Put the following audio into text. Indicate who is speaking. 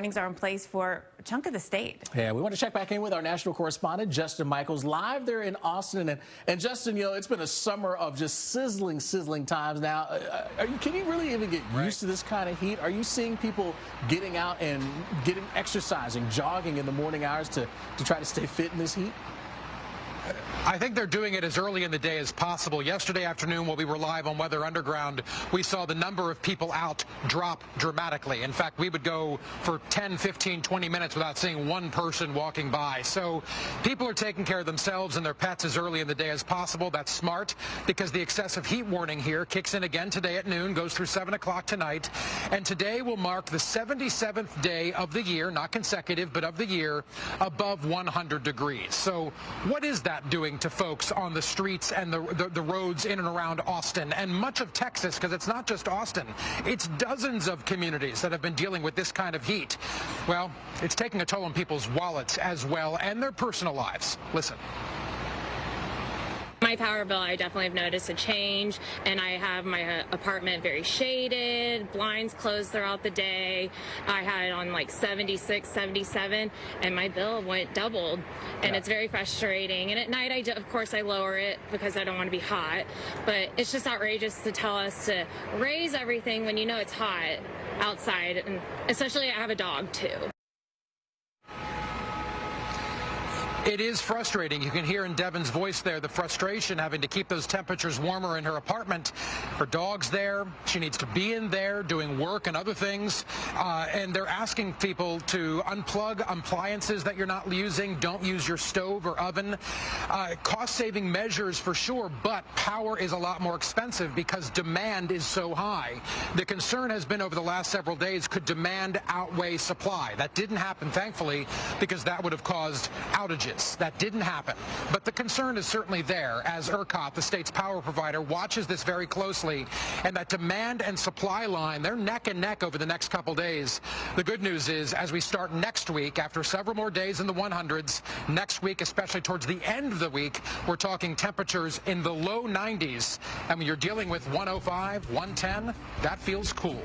Speaker 1: warnings are in place for a chunk of the state.
Speaker 2: Yeah, we want to check back in with our national correspondent, Justin Michaels, live there in Austin. And Justin, it's been a summer of just sizzling times now. Can you really even get used to this kind of heat? Are you seeing people getting out and exercising, jogging in the morning hours to try to stay fit in this heat?
Speaker 3: I think they're doing it as early in the day as possible. Yesterday afternoon, while we were live on Weather Underground, we saw the number of people out drop dramatically. In fact, we would go for 10, 15, 20 minutes without seeing one person walking by. So people are taking care of themselves and their pets as early in the day as possible. That's smart because the excessive heat warning here kicks in again today at noon, goes through 7 o'clock tonight. And today will mark the 77th day of the year, not consecutive, but of the year, above 100 degrees. So what is that doing to folks on the streets and the roads in and around Austin and much of Texas? Because it's not just Austin. It's dozens of communities that have been dealing with this kind of heat. Well, it's taking a toll on people's wallets as well and their personal lives. Listen.
Speaker 4: My power bill, I definitely have noticed a change, and I have my apartment very shaded, blinds closed throughout the day. I had it on like 76, 77, and my bill went doubled, and it's very frustrating. And at night, of course, I lower it because I don't want to be hot, but it's just outrageous to tell us to raise everything when you know it's hot outside, and especially I have a dog too.
Speaker 3: It is frustrating. You can hear in Devin's voice there the frustration having to keep those temperatures warmer in her apartment. Her dog's there. She needs to be in there doing work and other things. And they're asking people to unplug appliances that you're not using. Don't use your stove or oven. Cost-saving measures for sure, but power is a lot more expensive because demand is so high. The concern has been over the last several days, could demand outweigh supply? That didn't happen, thankfully, because that would have caused outages. That didn't happen. But the concern is certainly there as ERCOT, the state's power provider, watches this very closely. And that demand and supply line, they're neck and neck over the next couple days. The good news is, as we start next week, after several more days in the 100s, next week, especially towards the end of the week, we're talking temperatures in the low 90s. And when you're dealing with 105, 110, that feels cool.